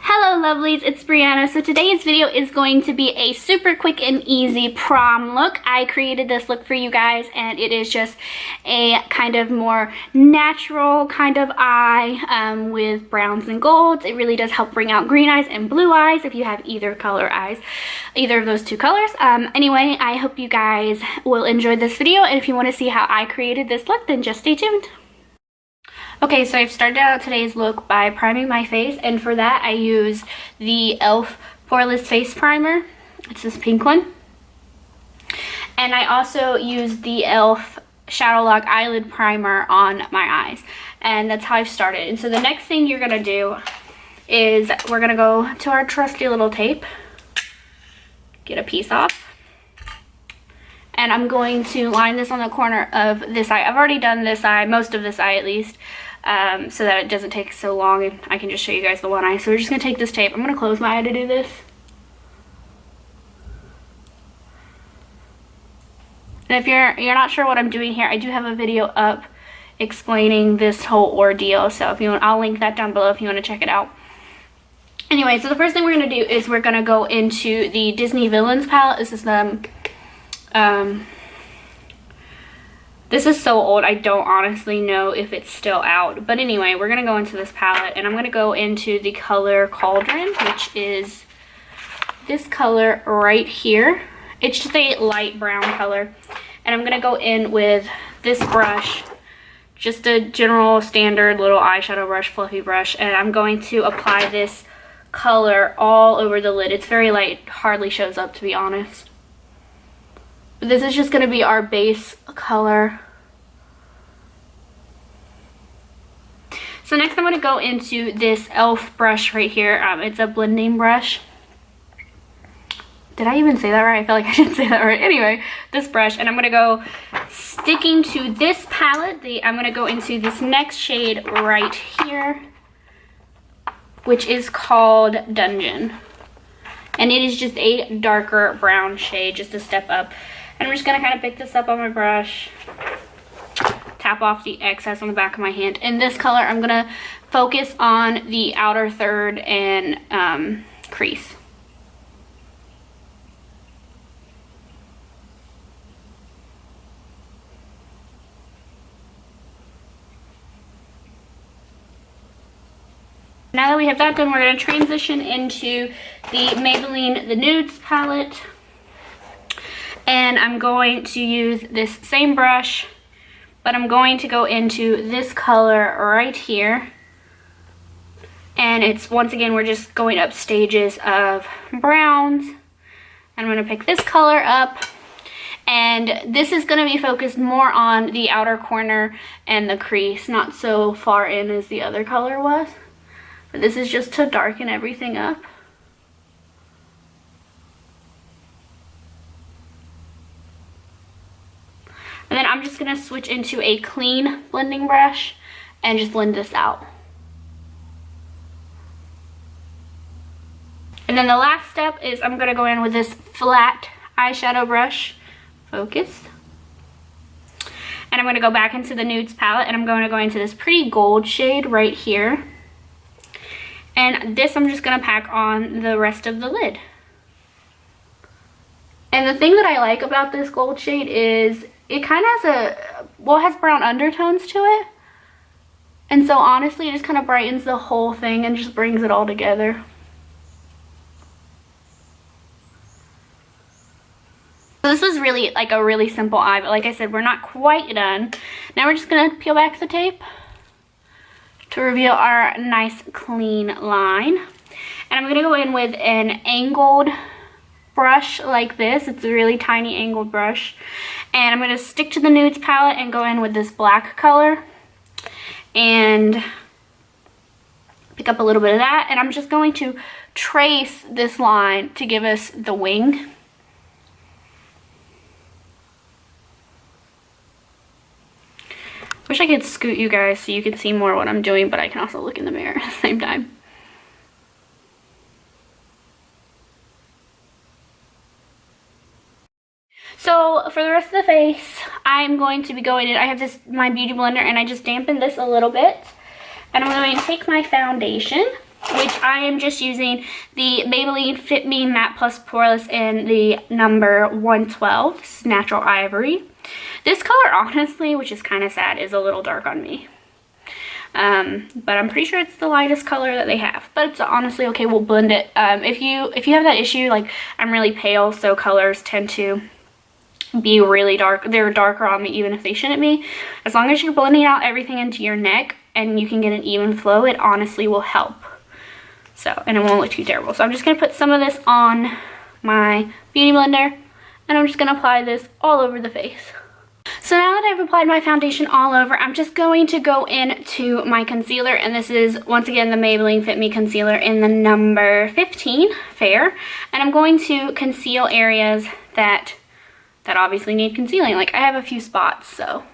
Hello lovelies, it's Brianna. So today's video is going to be a super quick and easy prom look. I created this look for you guys and it is just a kind of more natural kind of eye with browns and golds. It really does help bring out green eyes and blue eyes if you have either color eyes, either of those two colors. Anyway, I hope you guys will enjoy this video, and if you want to see how I created this look, then just stay tuned. Okay, so I've started out today's look by priming my face, and for that I use the e.l.f. Poreless Face Primer. It's this pink one. And I also use the e.l.f. Shadowlock Eyelid Primer on my eyes. And that's how I've started. And so the next thing you're going to do is we're going to go to our trusty little tape. Get a piece off. And I'm going to line this on the corner of this eye. I've already done this eye, most of this eye at least. So that it doesn't take so long and I can just show you guys the one eye. So we're just going to take this tape. I'm going to close my eye to do this. And if you're not sure what I'm doing here, I do have a video up explaining this whole ordeal. So if you want, I'll link that down below if you want to check it out. Anyway, so the first thing we're going to do is we're going to go into the Disney Villains palette. This is the this is so old, I don't honestly know if it's still out. But anyway, we're going to go into this palette, and I'm going to go into the color Cauldron, which is this color right here. It's just a light brown color. And I'm going to go in with this brush, just a general standard little eyeshadow brush, fluffy brush. And I'm going to apply this color all over the lid. It's very light, hardly shows up to be honest. This is just going to be our base color. So next I'm going to go into this e.l.f. brush right here. It's a blending brush. Did I even say that right? I feel like I didn't say that right. Anyway, this brush, and I'm going to go sticking to this palette. I'm going to go into this next shade right here, which is called Dungeon. And it is just a darker brown shade, just a step up. And I'm just going to kind of pick this up on my brush, tap off the excess on the back of my hand. In this color, I'm going to focus on the outer third and crease. Now that we have that done, we're going to transition into the Maybelline the Nudes palette. And I'm going to use this same brush, but I'm going to go into this color right here. And it's, once again, we're just going up stages of browns. And I'm going to pick this color up. And this is going to be focused more on the outer corner and the crease, not so far in as the other color was. But this is just to darken everything up. And then I'm just going to switch into a clean blending brush and just blend this out. And then the last step is I'm going to go in with this flat eyeshadow brush, focus. And I'm going to go back into the Nudes palette, and I'm going to go into this pretty gold shade right here. And this I'm just going to pack on the rest of the lid. And the thing that I like about this gold shade is it kind of has it has brown undertones to it. And so honestly, it just kind of brightens the whole thing and just brings it all together. So this is really like a really simple eye, but like I said, we're not quite done. Now we're just going to peel back the tape to reveal our nice clean line. And I'm going to go in with an angled brush like this. It's a really tiny angled brush. And I'm going to stick to the Nudes palette and go in with this black color. And pick up a little bit of that. And I'm just going to trace this line to give us the wing. Wish I could scoot you guys so you could see more what I'm doing, but I can also look in the mirror at the same time. So for the rest of the face, I'm going to be going in. I have my beauty blender, and I just dampened this a little bit. And I'm going to take my foundation which I am just using the Maybelline Fit Me Matte Plus Poreless in the number 112. This is Natural Ivory. This color, honestly, which is kind of sad, is a little dark on me. But I'm pretty sure it's the lightest color that they have. But it's honestly okay, we'll blend it. If you have that issue, like I'm really pale, so colors tend to be really dark. They're darker on me even if they shouldn't be. As long as you're blending out everything into your neck and you can get an even flow, it honestly will help. So, and it won't look too terrible. So I'm just going to put some of this on my beauty blender, and I'm just going to apply this all over the face. So now that I've applied my foundation all over, I'm just going to go into my concealer, and this is once again the Maybelline Fit Me Concealer in the number 15, Fair. And I'm going to conceal areas that obviously need concealing. Like I have a few spots, so.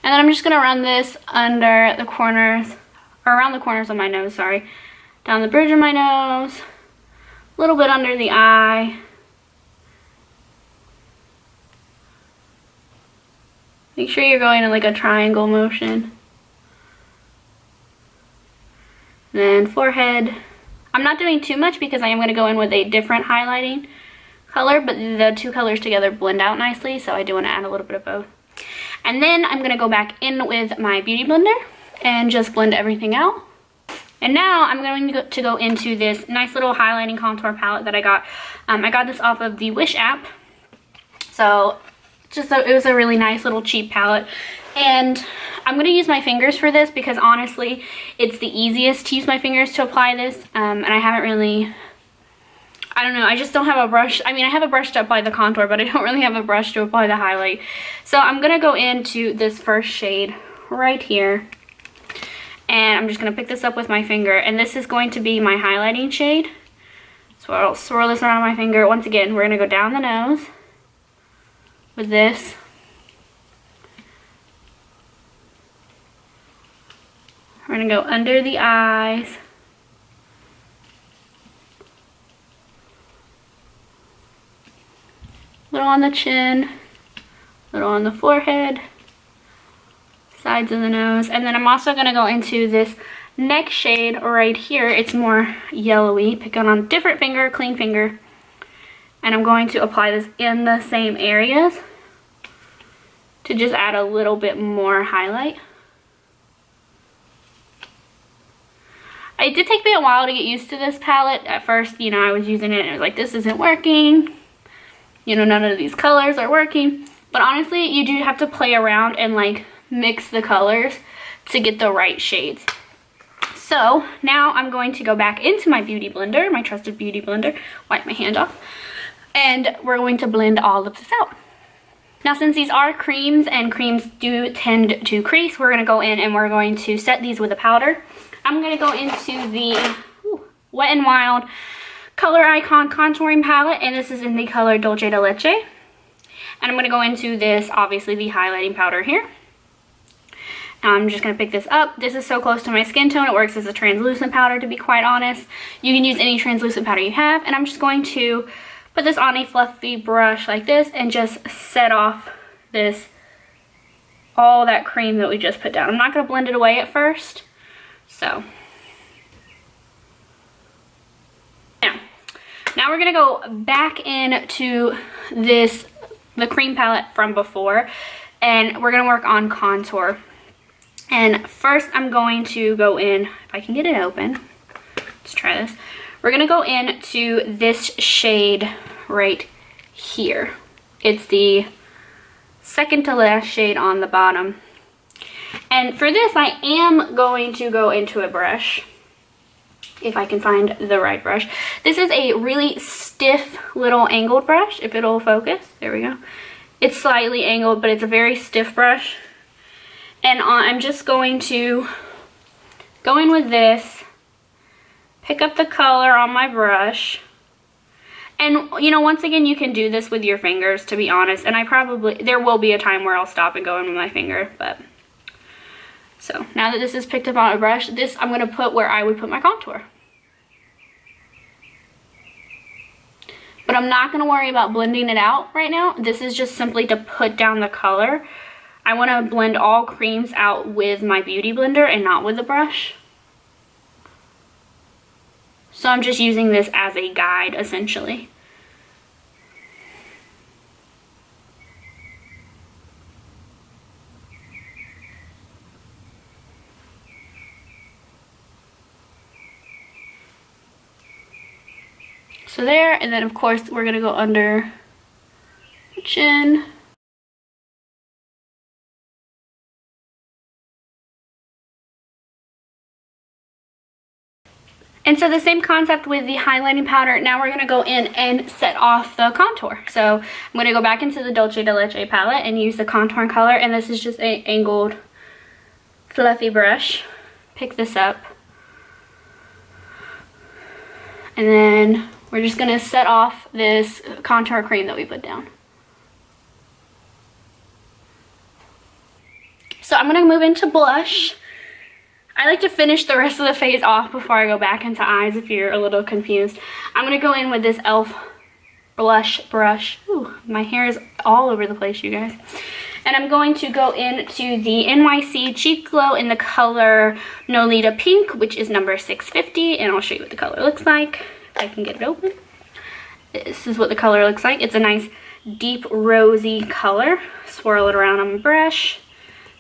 And then I'm just going to run this under the corners, or around the corners of my nose, sorry. Down the bridge of my nose, a little bit under the eye. Make sure you're going in like a triangle motion. And then forehead. I'm not doing too much because I am going to go in with a different highlighting color, but the two colors together blend out nicely, so I do want to add a little bit of both. And then I'm going to go back in with my beauty blender and just blend everything out. And now I'm going to go into this nice little highlighting contour palette that I got. I got this off of the Wish app. So it was a really nice little cheap palette. And I'm going to use my fingers for this because honestly, it's the easiest to use my fingers to apply this. And I haven't really... I don't know, I just don't have a brush. I mean, I have a brush to apply the contour, but I don't really have a brush to apply the highlight. So I'm going to go into this first shade right here. And I'm just going to pick this up with my finger. And this is going to be my highlighting shade. So I'll swirl this around my finger. Once again, we're going to go down the nose with this. We're going to go under the eyes. Little on the chin, little on the forehead, sides of the nose, and then I'm also going to go into this next shade right here. It's more yellowy. Pick it on a different finger, clean finger, and I'm going to apply this in the same areas to just add a little bit more highlight. It did take me a while to get used to this palette. At first, you know, I was using it and I was like, this isn't working. You know, none of these colors are working. But honestly, you do have to play around and like mix the colors to get the right shades. So now I'm going to go back into my beauty blender, my trusted beauty blender, wipe my hand off, and we're going to blend all of this out. Now since these are creams and creams do tend to crease, we're going to go in and we're going to set these with a powder. I'm going to go into the Wet n Wild Color Icon contouring palette, and this is in the color Dulce de Leche. And I'm going to go into this, obviously the highlighting powder here. And I'm just going to pick this up. This is so close to my skin tone, it works as a translucent powder, to be quite honest. You can use any translucent powder you have, and I'm just going to put this on a fluffy brush like this and just set off all that cream that we just put down. I'm not going to blend it away at first. So now we're going to go back into the cream palette from before, and we're going to work on contour. And first I'm going to go in, if I can get it open, let's try this. We're going to go into this shade right here. It's the second to last shade on the bottom. And for this, I am going to go into a brush, if I can find the right brush. This is a really stiff little angled brush, if it'll focus. There we go. It's slightly angled, but it's a very stiff brush. And I'm just going to go in with this, pick up the color on my brush. And, you know, once again, you can do this with your fingers, to be honest. And there will be a time where I'll stop and go in with my finger, but... So now that this is picked up on a brush, this I'm going to put where I would put my contour. but I'm not going to worry about blending it out right now. This is just simply to put down the color. I want to blend all creams out with my beauty blender and not with the brush. So I'm just using this as a guide, essentially. So there, and then of course we're gonna go under the chin. And so the same concept with the highlighting powder. Now we're gonna go in and set off the contour. So I'm gonna go back into the Dulce de Leche palette and use the contour color, and this is just an angled fluffy brush. Pick this up. And then we're just gonna set off this contour cream that we put down. So I'm gonna move into blush. I like to finish the rest of the face off before I go back into eyes if you're a little confused. I'm gonna go in with this e.l.f. blush brush. Ooh, my hair is all over the place, you guys. And I'm going to go into the NYC Cheek Glow in the color NoLita Pink, which is number 650, and I'll show you what the color looks like. If I can get it open. This is what the color looks like. It's a nice deep rosy color. Swirl it around on my brush,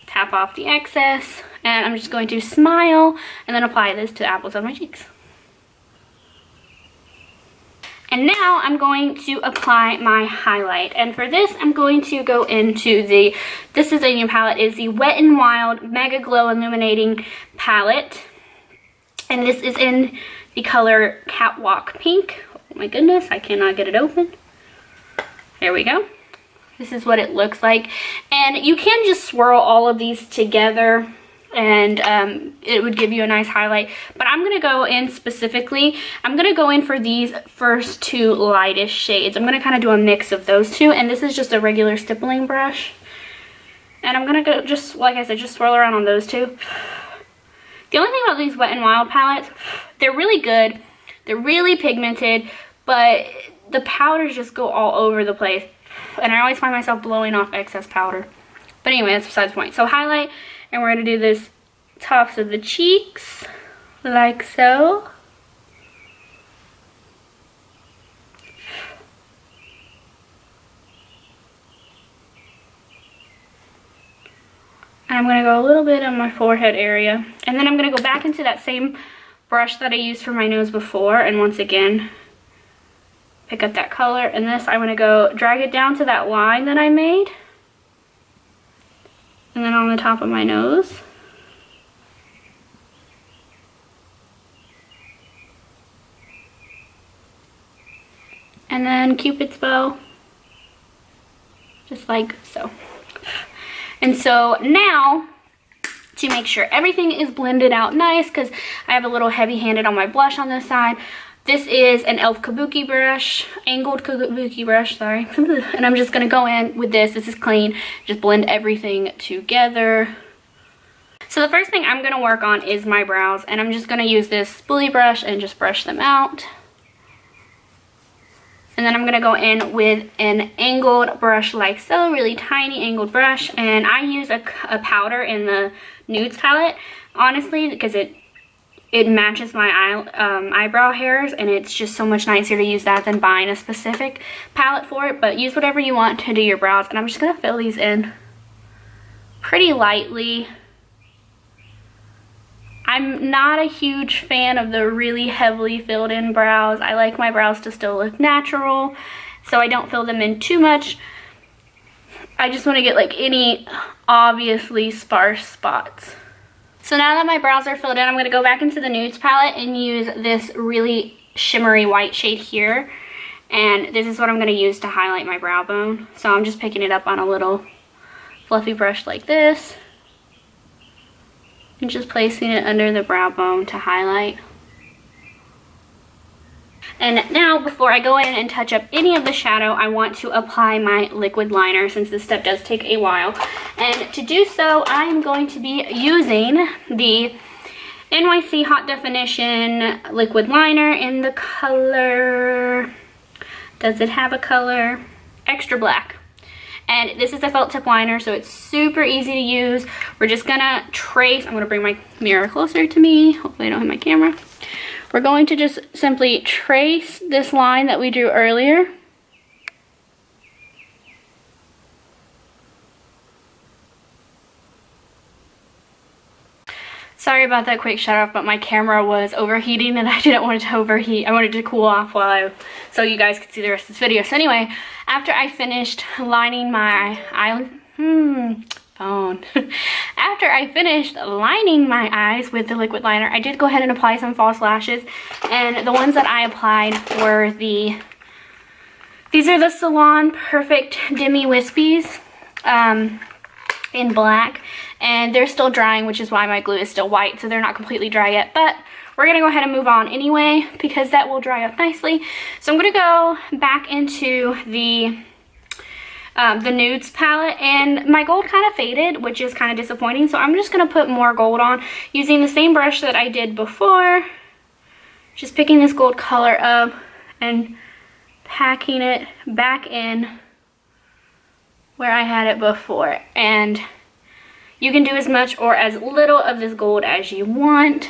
tap off the excess, and I'm just going to smile and then apply this to the apples of my cheeks. And now I'm going to apply my highlight, and for this I'm going to go into this is a new palette, is the Wet n Wild Megaglo Illuminating Palette, and this is in the color Catwalk Pink. Oh my goodness, I cannot get it open. There we go. This is what it looks like, and you can just swirl all of these together and it would give you a nice highlight, but I'm gonna go in specifically, I'm gonna go in for these first two lightest shades. I'm gonna kind of do a mix of those two, and this is just a regular stippling brush, and I'm gonna go just, like I said, just swirl around on those two. The only thing about these Wet n Wild palettes, they're really good, they're really pigmented, but the powders just go all over the place, and I always find myself blowing off excess powder. But anyway, that's besides the point. So highlight, and we're going to do this tops of the cheeks, like so. And I'm going to go a little bit on my forehead area. And then I'm going to go back into that same brush that I used for my nose before, and once again pick up that color, and this I'm going to go drag it down to that line that I made, and then on the top of my nose. And then Cupid's bow, just like so. And so now, to make sure everything is blended out nice, because I have a little heavy-handed on my blush on this side, this is an e.l.f. Kabuki brush, angled Kabuki brush, sorry. And I'm just going to go in with this. This is clean. Just blend everything together. So the first thing I'm going to work on is my brows. And I'm just going to use this spoolie brush and just brush them out. And then I'm going to go in with an angled brush like so, really tiny angled brush. And I use a powder in the Nudes palette, honestly, because it matches my eyebrow hairs, and it's just so much nicer to use that than buying a specific palette for it. But use whatever you want to do your brows, and I'm just going to fill these in pretty lightly. I'm not a huge fan of the really heavily filled in brows. I like my brows to still look natural, so I don't fill them in too much. I just want to get like any obviously sparse spots. So now that my brows are filled in, I'm going to go back into the Nudes palette and use this really shimmery white shade here. And this is what I'm going to use to highlight my brow bone. So I'm just picking it up on a little fluffy brush like this, and just placing it under the brow bone to highlight. And now, before I go in and touch up any of the shadow, I want to apply my liquid liner, since this step does take a while. And to do so, I am going to be using the NYC Haute Definition liquid liner in the color Does it have a color? Extra black. And this is a felt tip liner, so it's super easy to use. We're just gonna trace, I'm gonna bring my mirror closer to me. Hopefully I don't hit my camera. We're going to just simply trace this line that we drew earlier. Sorry about that quick shut off, but my camera was overheating and I didn't want it to overheat. I wanted it to cool off so you guys could see the rest of this video. So anyway, after I finished lining my after I finished lining my eyes with the liquid liner, I did go ahead and apply some false lashes. And the ones that I applied were these are the Salon Perfect Demi Wispies in black. And they're still drying, which is why my glue is still white, so they're not completely dry yet. But we're gonna go ahead and move on anyway, because that will dry up nicely. So I'm gonna go back into the Nudes palette, and my gold kind of faded, which is kind of disappointing. So I'm just gonna put more gold on using the same brush that I did before. Just picking this gold color up and packing it back in where I had it before. And you can do as much or as little of this gold as you want.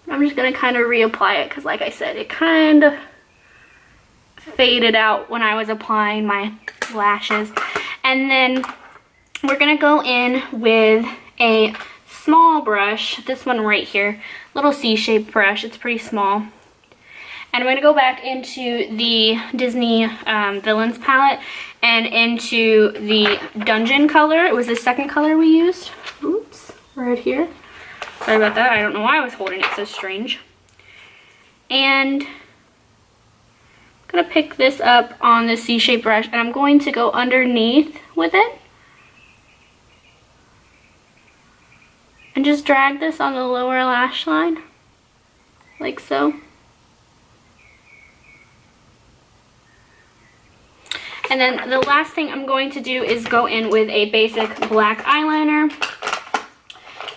I'm just going to kind of reapply it because, like I said, it kind of faded out when I was applying my lashes. And then we're going to go in with a small brush, this one right here, little C-shaped brush. It's pretty small. And I'm going to go back into the Disney Villains palette and into the Dungeon color. It was the second color we used. Oops, right here. Sorry about that. I don't know why I was holding it so strange. And I'm going to pick this up on the C-shaped brush, and I'm going to go underneath with it. And just drag this on the lower lash line, like so. And then the last thing I'm going to do is go in with a basic black eyeliner.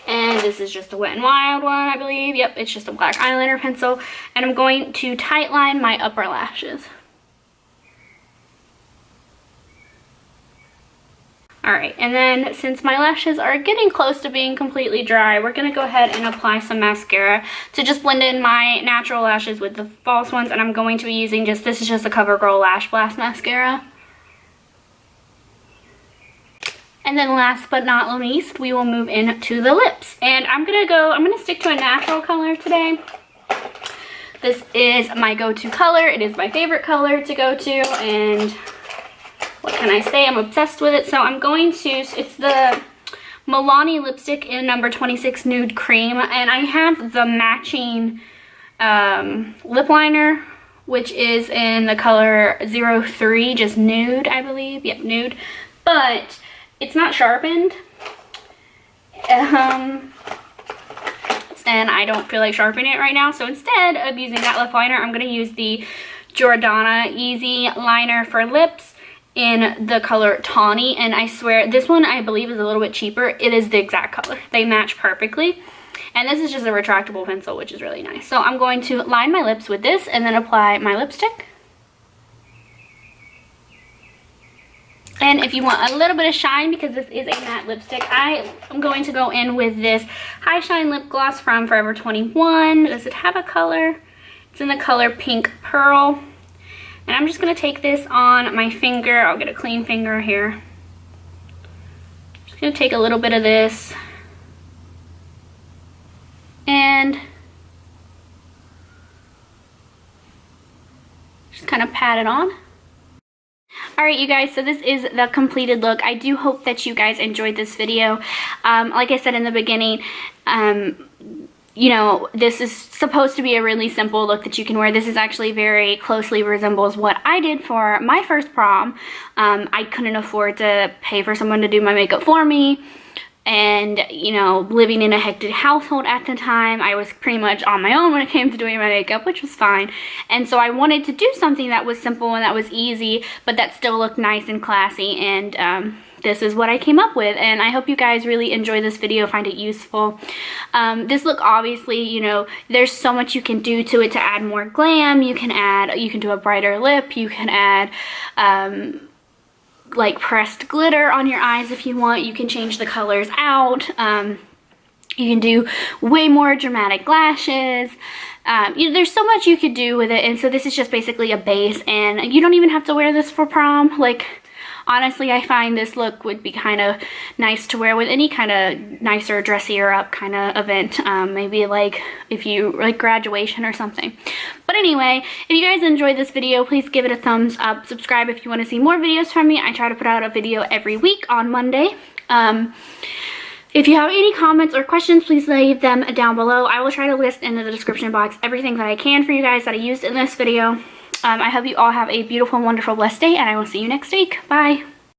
And this is just a Wet n Wild one, I believe. Yep, it's just a black eyeliner pencil. And I'm going to tight line my upper lashes. Alright, and then since my lashes are getting close to being completely dry, we're going to go ahead and apply some mascara to just blend in my natural lashes with the false ones. And I'm going to be using this is just a CoverGirl Lash Blast mascara. And then last but not least, we will move into the lips. And I'm gonna stick to a natural color today. This is my go-to color. It is my favorite color to go to, and what can I say? I'm obsessed with it. So I'm going to, it's the Milani lipstick in number 26 Nude Cream, and I have the matching lip liner, which is in the color 03, just Nude, I believe. Yep, Nude. But it's not sharpened, and I don't feel like sharpening it right now. So instead of using that lip liner, I'm going to use the Jordana Easy Liner for Lips in the color Tawny. And I swear, this one I believe is a little bit cheaper. It is the exact color. They match perfectly. And this is just a retractable pencil, which is really nice. So I'm going to line my lips with this and then apply my lipstick. And if you want a little bit of shine, because this is a matte lipstick, I am going to go in with this High Shine Lip Gloss from Forever 21. Does it have a color? It's in the color Pink Pearl. And I'm just going to take this on my finger. I'll get a clean finger here. Just going to take a little bit of this. And just kind of pat it on. Alright you guys, so this is the completed look. I do hope that you guys enjoyed this video. Like I said in the beginning, you know, this is supposed to be a really simple look that you can wear. This is actually very closely resembles what I did for my first prom. I couldn't afford to pay for someone to do my makeup for me. And, you know, living in a hectic household at the time, I was pretty much on my own when it came to doing my makeup, which was fine. And so I wanted to do something that was simple and that was easy, but that still looked nice and classy and this is what I came up with, and I hope you guys really enjoy this video, find it useful. This look, obviously, you know, there's so much you can do to it to add more glam. You can do a brighter lip, you can add like pressed glitter on your eyes if you want. You can change the colors out. You can do way more dramatic lashes. You know, there's so much you could do with it, and so this is just basically a base, and you don't even have to wear this for prom. Like, honestly, I find this look would be kind of nice to wear with any kind of nicer, dressier up kind of event. Maybe like if you like graduation or something. But anyway, if you guys enjoyed this video, please give it a thumbs up. Subscribe if you want to see more videos from me. I try to put out a video every week on Monday. If you have any comments or questions, please leave them down below. I will try to list in the description box everything that I can for you guys that I used in this video. I hope you all have a beautiful, wonderful, blessed day, and I will see you next week. Bye.